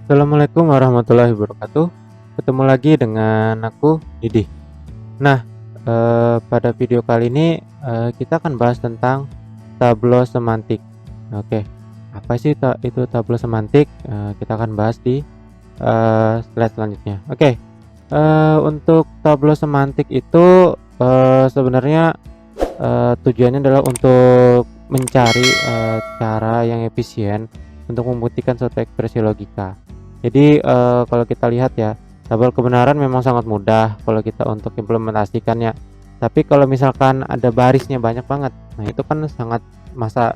Assalamualaikum warahmatullahi wabarakatuh. Ketemu lagi dengan aku, Didi. Nah, pada video kali ini kita akan bahas tentang tableau semantik. Oke, apa sih itu tableau semantik? Kita akan bahas di slide selanjutnya. Oke, untuk tableau semantik itu sebenarnya tujuannya adalah untuk mencari cara yang efisien untuk membuktikan suatu ekspresi logika. Jadi kalau kita lihat ya, tabel kebenaran memang sangat mudah kalau kita untuk implementasikannya. Tapi kalau misalkan ada barisnya banyak banget, nah itu kan sangat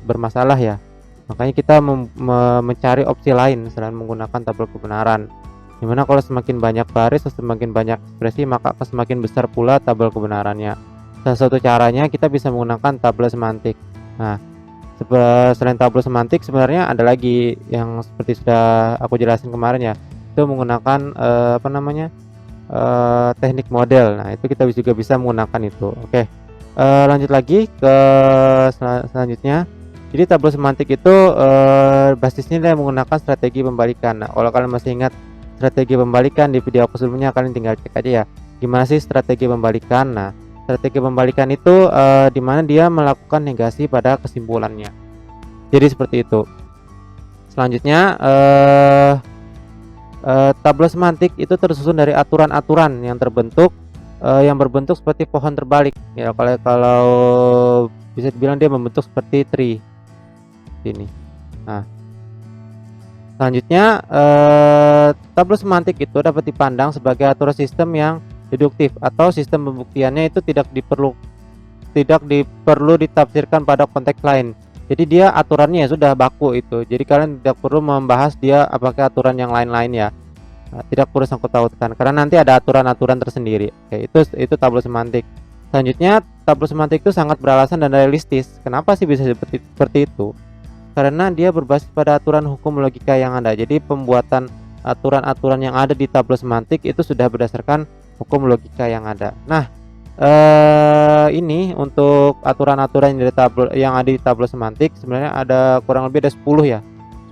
bermasalah ya. Makanya kita mencari opsi lain selain menggunakan tabel kebenaran. Dimana kalau semakin banyak baris atau semakin banyak ekspresi, maka akan semakin besar pula tabel kebenarannya. Salah satu caranya kita bisa menggunakan tabel semantik. Nah, selain tableau semantik sebenarnya ada lagi yang seperti sudah aku jelasin kemarin ya, itu menggunakan teknik model. Nah itu kita juga bisa menggunakan itu. Oke, lanjut lagi ke selanjutnya. Jadi tableau semantik itu basisnya adalah menggunakan strategi pembalikan. Nah kalau kalian masih ingat strategi pembalikan di video aku sebelumnya, kalian tinggal cek aja ya gimana sih strategi pembalikan. Nah strategi pembalikan itu dimana dia melakukan negasi pada kesimpulannya. Jadi seperti itu. Selanjutnya tableau semantik itu tersusun dari aturan-aturan yang berbentuk seperti pohon terbalik. Ya kalau bisa dibilang dia membentuk seperti tree ini. Nah, selanjutnya tableau semantik itu dapat dipandang sebagai aturan sistem yang deduktif atau sistem pembuktiannya itu tidak diperlu ditafsirkan pada konteks lain. Jadi dia aturannya sudah baku itu. Jadi kalian tidak perlu membahas dia apakah aturan yang lain-lain ya. Nah, tidak perlu sangkut pautkan karena nanti ada aturan-aturan tersendiri. Oke, itu tableau semantik. Selanjutnya tableau semantik itu sangat beralasan dan realistis. Kenapa sih bisa seperti itu? Karena dia berbasis pada aturan hukum logika yang ada. Jadi pembuatan aturan-aturan yang ada di tableau semantik itu sudah berdasarkan hukum logika yang ada. Nah, ini untuk aturan-aturan yang ada di tableau semantik sebenarnya ada kurang lebih ada 10 ya.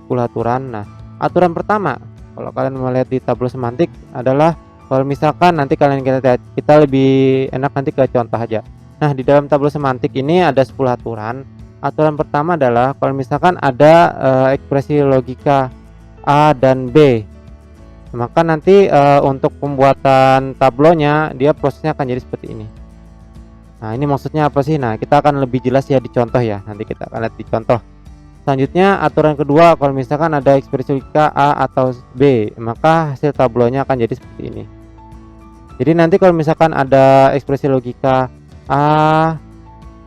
10 aturan. Nah, aturan pertama kalau kalian melihat di tableau semantik adalah kalau misalkan nanti kita lebih enak nanti ke contoh aja. Nah, di dalam tableau semantik ini ada 10 aturan. Aturan pertama adalah kalau misalkan ada ekspresi logika A dan B, maka nanti untuk pembuatan tablonya dia prosesnya akan jadi seperti ini. Nah ini maksudnya apa sih? Nah kita akan lebih jelas ya di contoh ya, nanti kita akan lihat di contoh. Selanjutnya aturan kedua, kalau misalkan ada ekspresi logika A atau B, maka hasil tablonya akan jadi seperti ini. Jadi nanti kalau misalkan ada ekspresi logika A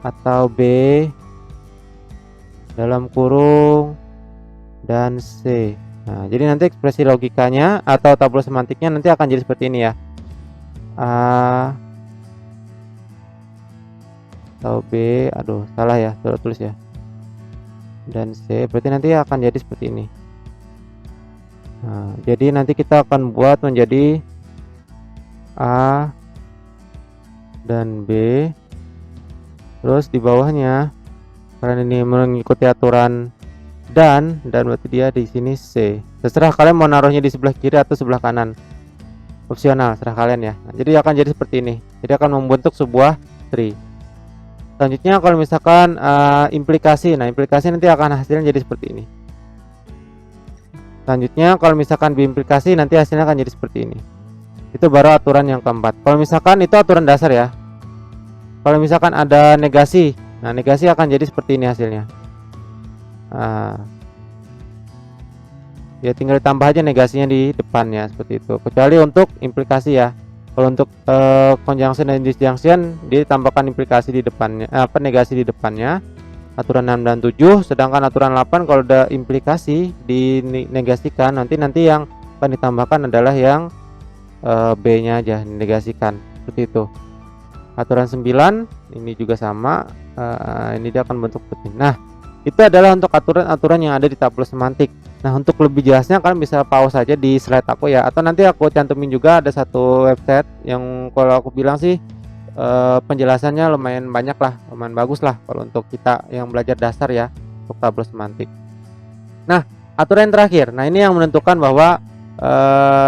atau B dalam kurung dan C. Nah, jadi nanti ekspresi logikanya atau tableau semantiknya nanti akan jadi seperti ini ya. A atau B, aduh salah ya, salah tulis ya. Dan C, berarti nanti akan jadi seperti ini. Nah, jadi nanti kita akan buat menjadi A dan B. Terus di bawahnya karena ini mengikuti aturan dan berarti dia di sini C. Terserah kalian mau naruhnya di sebelah kiri atau sebelah kanan, opsional, serah kalian ya. Nah, jadi akan jadi seperti ini. Jadi akan membentuk sebuah tree. Selanjutnya kalau misalkan implikasi, nah implikasi nanti akan hasilnya jadi seperti ini. Selanjutnya kalau misalkan biimplikasi nanti hasilnya akan jadi seperti ini. Itu baru aturan yang keempat. Kalau misalkan itu aturan dasar ya. Kalau misalkan ada negasi, nah negasi akan jadi seperti ini hasilnya. Ya tinggal ditambah aja negasinya di depannya seperti itu. Kecuali untuk implikasi ya. Kalau untuk conjunction dan disjunction ditambahkan implikasi di depannya, negasi di depannya. Aturan 6 dan 7, sedangkan aturan 8 kalau ada implikasi dinegasikan, nanti yang akan ditambahkan adalah yang B-nya aja dinegasikan seperti itu. Aturan 9 ini juga sama, ini dia akan bentuk seperti ini. Nah, itu adalah untuk aturan-aturan yang ada di tableau semantik. Nah untuk lebih jelasnya kalian bisa pause saja di slide aku ya, atau nanti aku cantumin juga ada satu website yang kalau aku bilang sih penjelasannya lumayan banyak lah, lumayan bagus lah kalau untuk kita yang belajar dasar ya untuk tableau semantik. Nah aturan yang terakhir, nah ini yang menentukan bahwa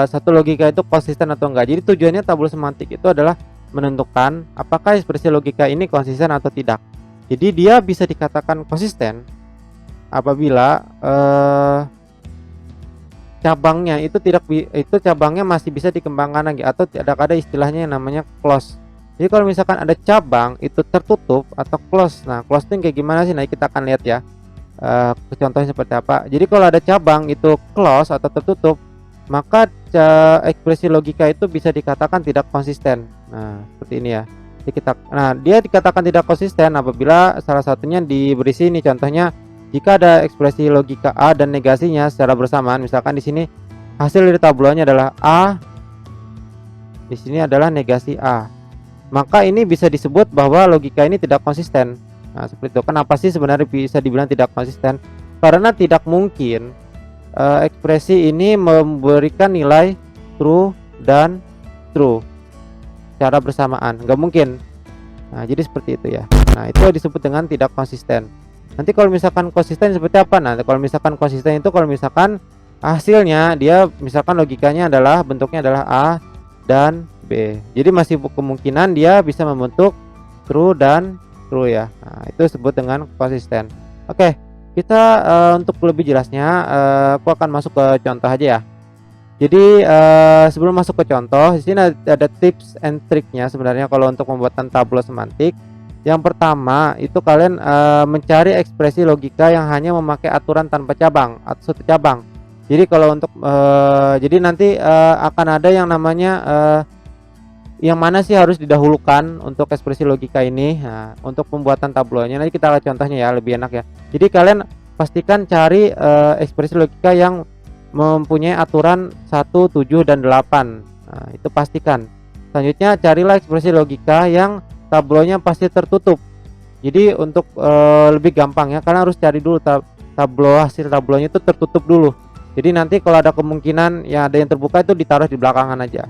satu logika itu konsisten atau enggak. Jadi tujuannya tabel semantik itu adalah menentukan apakah ekspresi logika ini konsisten atau tidak. Jadi dia bisa dikatakan konsisten apabila cabangnya itu cabangnya masih bisa dikembangkan lagi, atau tidak ada istilahnya yang namanya close. Jadi kalau misalkan ada cabang itu tertutup atau close. Nah, close itu kayak gimana sih? Nah, kita akan lihat ya. Contohnya seperti apa. Jadi kalau ada cabang itu close atau tertutup, maka ekspresi logika itu bisa dikatakan tidak konsisten. Nah, seperti ini ya. Dia dikatakan tidak konsisten apabila salah satunya diberi sini. Contohnya, jika ada ekspresi logika A dan negasinya secara bersamaan, misalkan di sini hasil dari tablonya adalah A, di sini adalah negasi A, maka ini bisa disebut bahwa logika ini tidak konsisten. Nah, seperti itu. Kenapa sih sebenarnya bisa dibilang tidak konsisten? Karena tidak mungkin ekspresi ini memberikan nilai true dan true secara bersamaan, nggak mungkin. Nah, jadi seperti itu ya. Nah, itu disebut dengan tidak konsisten. Nanti kalau misalkan konsisten seperti apa? Nah, kalau misalkan konsisten itu kalau misalkan hasilnya dia misalkan logikanya adalah bentuknya adalah A dan B. Jadi masih kemungkinan dia bisa membentuk true dan true ya. Nah, itu disebut dengan konsisten. Oke, kita untuk lebih jelasnya aku akan masuk ke contoh aja ya. Jadi sebelum masuk ke contoh, di sini ada tips and triknya sebenarnya kalau untuk pembuatan tabel semantik. Yang pertama itu kalian mencari ekspresi logika yang hanya memakai aturan tanpa cabang atau satu cabang. Jadi kalau untuk jadi nanti akan ada yang namanya yang mana sih harus didahulukan untuk ekspresi logika ini. Nah, untuk pembuatan tablonya nanti kita lihat contohnya ya, lebih enak ya. Jadi kalian pastikan cari ekspresi logika yang mempunyai aturan 1, 7, dan 8. Nah, itu pastikan. Selanjutnya carilah ekspresi logika yang tablonya pasti tertutup. Jadi untuk lebih gampang ya, kalian harus cari dulu hasil tablonya itu tertutup dulu. Jadi nanti kalau ada kemungkinan ya ada yang terbuka itu ditaruh di belakangan aja.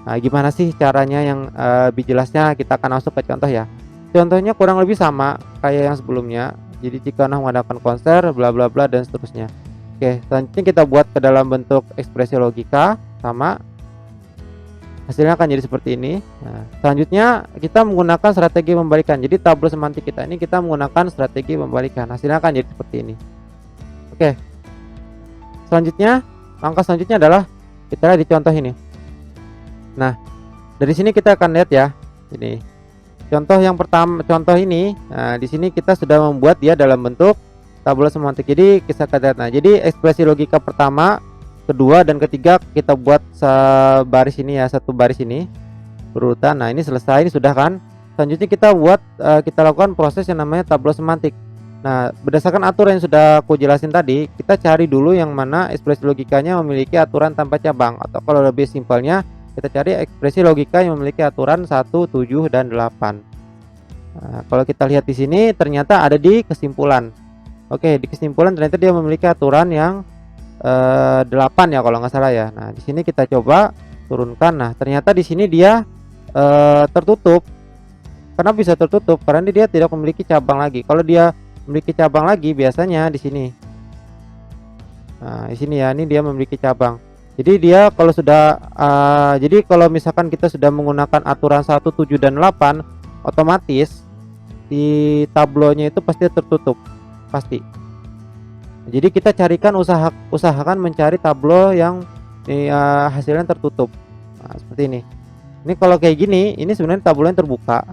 Nah, gimana sih caranya yang lebih jelasnya kita akan masuk ke contoh ya. Contohnya kurang lebih sama kayak yang sebelumnya. Jadi jika Anda mengadakan konser bla bla bla dan seterusnya. Oke, selanjutnya kita buat ke dalam bentuk ekspresi logika sama. Hasilnya akan jadi seperti ini. Nah, selanjutnya kita menggunakan strategi membalikan. Jadi tabel semantik kita ini kita menggunakan strategi membalikan. Hasilnya akan jadi seperti ini. Oke. Selanjutnya, langkah selanjutnya adalah kita lihat di contoh ini. Nah, dari sini kita akan lihat ya. Ini contoh yang pertama, contoh ini. Nah, di sini kita sudah membuat dia dalam bentuk tabel semantik. Jadi kita lihat. Nah, jadi ekspresi logika pertama, kedua, dan ketiga kita buat sebaris ini ya, satu baris ini berurutan. Nah, ini selesai, ini sudah kan. Selanjutnya kita buat kita lakukan proses yang namanya tabel semantik. Nah, berdasarkan aturan yang sudah aku jelasin tadi, kita cari dulu yang mana ekspresi logikanya memiliki aturan tanpa cabang, atau kalau lebih simpelnya kita cari ekspresi logika yang memiliki aturan 1, 7, dan 8. Nah, kalau kita lihat di sini ternyata ada di kesimpulan. Oke, di kesimpulan ternyata dia memiliki aturan yang 8 ya kalau nggak salah ya. Nah, di sini kita coba turunkan. Nah, ternyata di sini dia tertutup. Kenapa bisa tertutup? Karena dia tidak memiliki cabang lagi. Kalau dia memiliki cabang lagi biasanya di sini. Nah, di sini ya, ini dia memiliki cabang. Jadi dia kalau sudah jadi kalau misalkan kita sudah menggunakan aturan 1, 7, dan 8, otomatis di tablonya itu pasti tertutup. Pasti. Jadi kita carikan usahakan mencari tablo yang hasilnya tertutup. Nah, seperti ini. Ini kalau kayak gini, ini sebenarnya tablonya terbuka.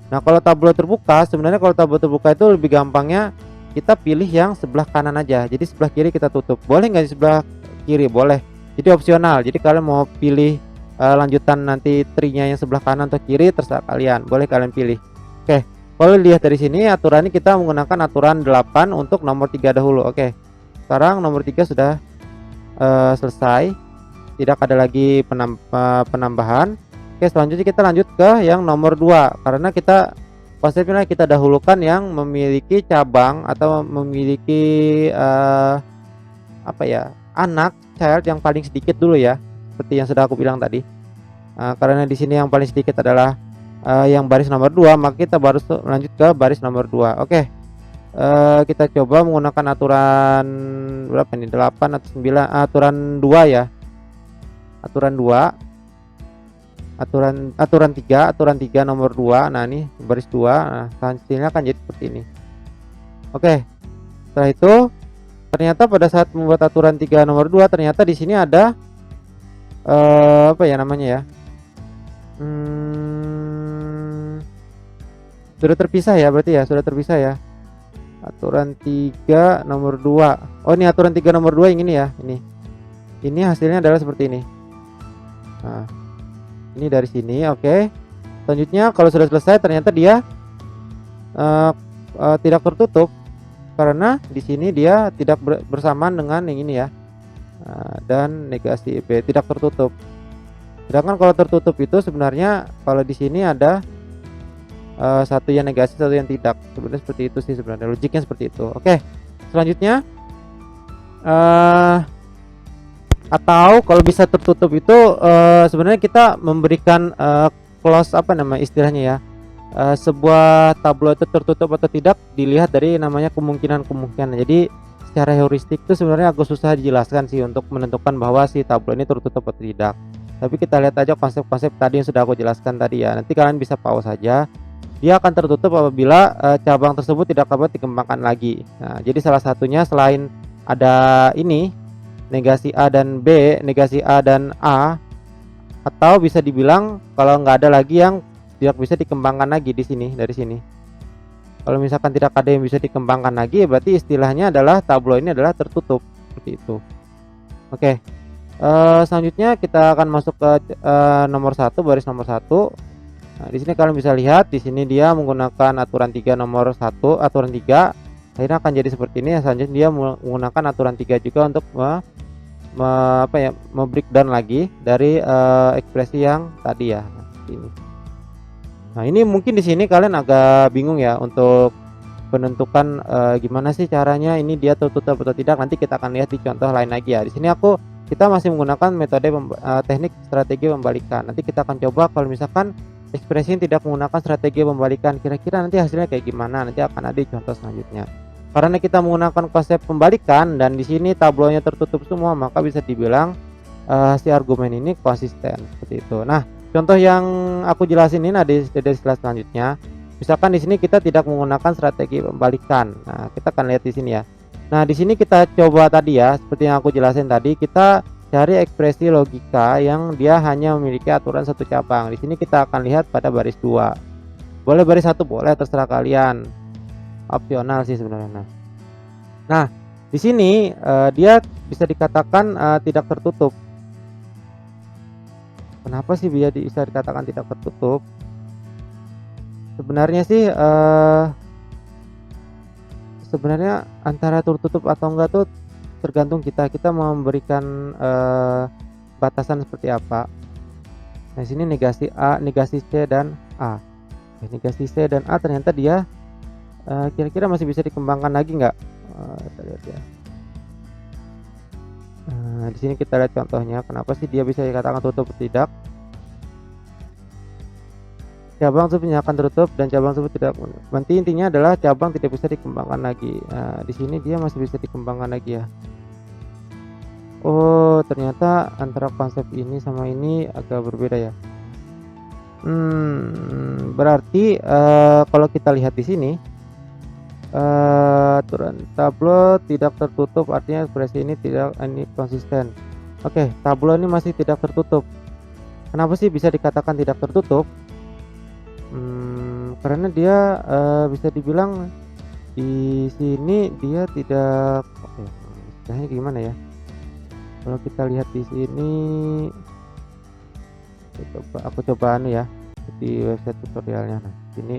Nah, kalau tablo terbuka, sebenarnya kalau tablo terbuka itu lebih gampangnya kita pilih yang sebelah kanan aja. Jadi sebelah kiri kita tutup. Boleh nggak di sebelah kiri? Boleh. Jadi opsional. Jadi kalian mau pilih lanjutan nanti tree-nya yang sebelah kanan atau kiri terserah kalian. Boleh kalian pilih. Oke. Kalau lihat dari sini aturan ini kita menggunakan aturan 8 untuk nomor 3 dahulu. Oke. Sekarang nomor 3 sudah selesai. Tidak ada lagi penambahan. Oke, selanjutnya kita lanjut ke yang nomor 2 karena kita konsepnya kita dahulukan yang memiliki cabang atau memiliki apa ya, anak child yang paling sedikit dulu ya, seperti yang sudah aku bilang tadi. Karena di sini yang paling sedikit adalah yang baris nomor 2, maka kita baru lanjut ke baris nomor 2. Oke. Kita coba menggunakan aturan berapa nih, 8 atau 9, aturan 2 ya. aturan 2, aturan 3 nomor 2. Nah, ini baris 2. Nah, hasilnya akan jadi seperti ini. Oke. Setelah itu ternyata pada saat membuat aturan 3 nomor 2 ternyata di sini ada apa ya namanya ya? Sudah terpisah ya, berarti ya, sudah terpisah ya. Aturan 3 nomor 2. Oh, ini aturan 3 nomor 2 yang ini ya, ini. Ini hasilnya adalah seperti ini. Nah, ini dari sini, oke. Selanjutnya kalau sudah selesai ternyata dia tidak tertutup karena di sini dia tidak bersamaan dengan yang ini ya. Dan negasi B tidak tertutup. Sedangkan kalau tertutup itu sebenarnya kalau di sini ada satu yang negasi, satu yang tidak. Sebenarnya seperti itu sih sebenarnya, logiknya seperti itu. Oke, selanjutnya atau kalau bisa tertutup itu sebenarnya kita memberikan close apa nama istilahnya ya, sebuah tableau itu tertutup atau tidak dilihat dari namanya kemungkinan. Jadi secara heuristik itu sebenarnya agak susah dijelaskan sih untuk menentukan bahwa si tableau ini tertutup atau tidak. Tapi kita lihat aja konsep-konsep tadi yang sudah aku jelaskan tadi ya. Nanti kalian bisa pause saja. Dia akan tertutup apabila cabang tersebut tidak dapat dikembangkan lagi. Nah, jadi salah satunya selain ada ini negasi A dan B, negasi A dan A, atau bisa dibilang kalau nggak ada lagi yang tidak bisa dikembangkan lagi di sini, dari sini. Kalau misalkan tidak ada yang bisa dikembangkan lagi, berarti istilahnya adalah tableau ini adalah tertutup seperti itu. Oke, selanjutnya kita akan masuk ke nomor 1, baris nomor 1. Nah, di sini kalian bisa lihat di sini dia menggunakan aturan 3 nomor 1, aturan 3. Akhirnya akan jadi seperti ini. Selanjutnya dia menggunakan aturan 3 juga untuk breakdown lagi dari ekspresi yang tadi ya. Ini. Nah, ini mungkin di sini kalian agak bingung ya untuk penentukan gimana sih caranya ini dia tertutup atau tidak. Nanti kita akan lihat di contoh lain lagi ya. Di sini kita masih menggunakan metode teknik strategi pembalikan. Nanti kita akan coba kalau misalkan ekspresi yang tidak menggunakan strategi pembalikan, kira-kira nanti hasilnya kayak gimana. Nanti akan ada di contoh selanjutnya. Karena kita menggunakan konsep pembalikan dan di sini tablonya tertutup semua, maka bisa dibilang si argumen ini konsisten seperti itu. Nah, contoh yang aku jelasin ini ada di slide selanjutnya. Misalkan di sini kita tidak menggunakan strategi pembalikan. Nah, kita akan lihat di sini ya. Nah, di sini kita coba tadi ya, seperti yang aku jelasin tadi, kita cari ekspresi logika yang dia hanya memiliki aturan satu cabang. Di sini kita akan lihat pada baris 2. Boleh baris 1, boleh, terserah kalian. Opsional sih sebenarnya. Nah, di sini dia bisa dikatakan tidak tertutup. Kenapa sih dia bisa dikatakan tidak tertutup? Sebenarnya sih sebenarnya antara tertutup atau enggak tuh tergantung kita memberikan batasan seperti apa. Nah, sini negasi A, negasi C dan A. Negasi C dan A ternyata dia kira-kira masih bisa dikembangkan lagi nggak? Kita lihat ya. Di sini kita lihat contohnya. Kenapa sih dia bisa dikatakan tutup atau tidak? Cabang tersebut akan tertutup dan cabang tersebut tidak. Nanti intinya adalah cabang tidak bisa dikembangkan lagi. Nah, di sini dia masih bisa dikembangkan lagi ya. Oh, ternyata antara konsep ini sama ini agak berbeda ya. Berarti kalau kita lihat di sini. Aturan tableau tidak tertutup artinya ekspresi ini konsisten. Oke, tableau ini masih tidak tertutup. Kenapa sih bisa dikatakan tidak tertutup? Karena dia bisa dibilang di sini dia tidak, istilahnya gimana ya? Kalau kita lihat di sini, aku coba anu ya di website tutorialnya. Nah, sini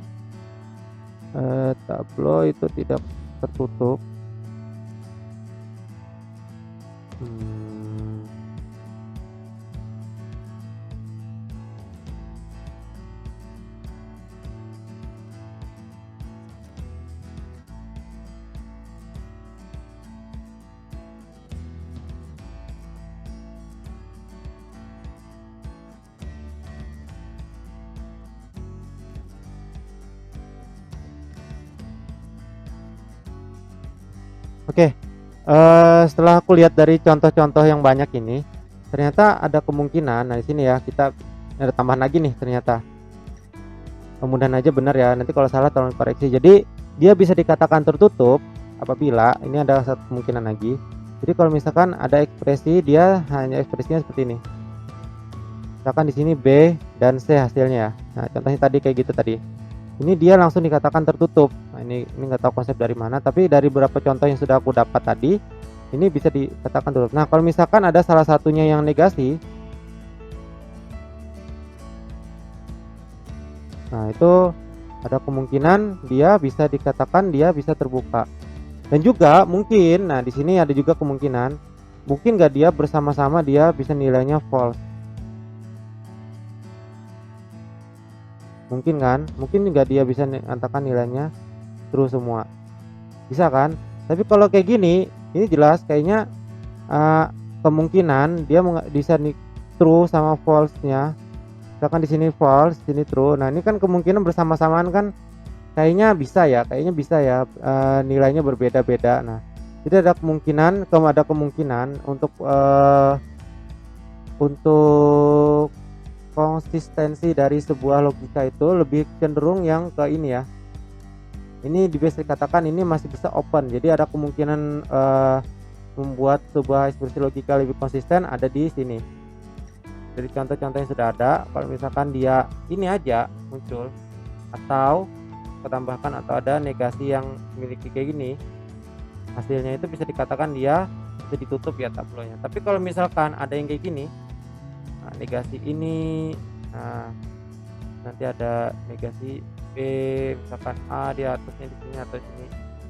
tableau itu tidak tertutup. Oke, setelah aku lihat dari contoh-contoh yang banyak ini, ternyata ada kemungkinan. Nah di sini ya kita ada tambahan lagi nih ternyata. Mudah-mudahan aja benar ya. Nanti kalau salah tolong koreksi. Jadi dia bisa dikatakan tertutup apabila ini ada satu kemungkinan lagi. Jadi kalau misalkan ada ekspresi, dia hanya ekspresinya seperti ini. Misalkan di sini B dan C hasilnya. Nah contohnya tadi kayak gitu tadi. Ini dia langsung dikatakan tertutup. Nah ini nggak tahu konsep dari mana, tapi dari beberapa contoh yang sudah aku dapat tadi, ini bisa dikatakan tertutup. Nah kalau misalkan ada salah satunya yang negasi, nah itu ada kemungkinan dia bisa dikatakan dia bisa terbuka. Dan juga mungkin, nah di sini ada juga kemungkinan, mungkin nggak dia bersama-sama dia bisa nilainya false. Mungkin kan, mungkin nggak dia bisa katakan nilainya true semua, bisa kan? Tapi kalau kayak gini, ini jelas kayaknya kemungkinan dia bisa true sama false-nya. Misalkan di sini false, sini true. Nah ini kan kemungkinan bersama-samaan kan kayaknya bisa ya, nilainya berbeda-beda. Nah jadi ada kemungkinan untuk konsistensi dari sebuah logika itu lebih cenderung yang ke ini ya. Ini bisa dikatakan ini masih bisa open. Jadi ada kemungkinan membuat sebuah ekspresi logika lebih konsisten ada di sini. Dari contoh-contoh yang sudah ada, kalau misalkan dia ini aja muncul atau ketambahkan atau ada negasi yang memiliki kayak gini, hasilnya itu bisa dikatakan dia bisa ditutup ya tablonya. Tapi kalau misalkan ada yang kayak gini, nah, negasi ini, nah nanti ada negasi B, misalkan A di atasnya di sini atau sini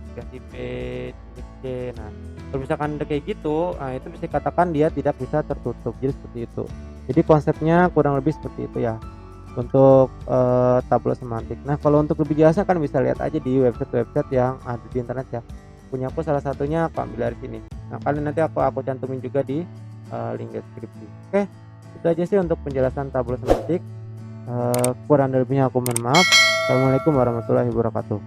negasi B di C. Nah kalau misalkan ada kayak gitu, nah itu bisa dikatakan dia tidak bisa tertutup. Jadi seperti itu. Jadi konsepnya kurang lebih seperti itu ya untuk tabel semantik. Nah kalau untuk lebih jelasnya kan bisa lihat aja di website yang ada di internet ya. Punya aku salah satunya aku ambil dari sini. Nah kalian nanti aku cantumin juga di link deskripsi. Oke, itu aja sih untuk penjelasan tabel semantik. Kurang lebihnya aku mohon maaf. Assalamualaikum warahmatullahi wabarakatuh.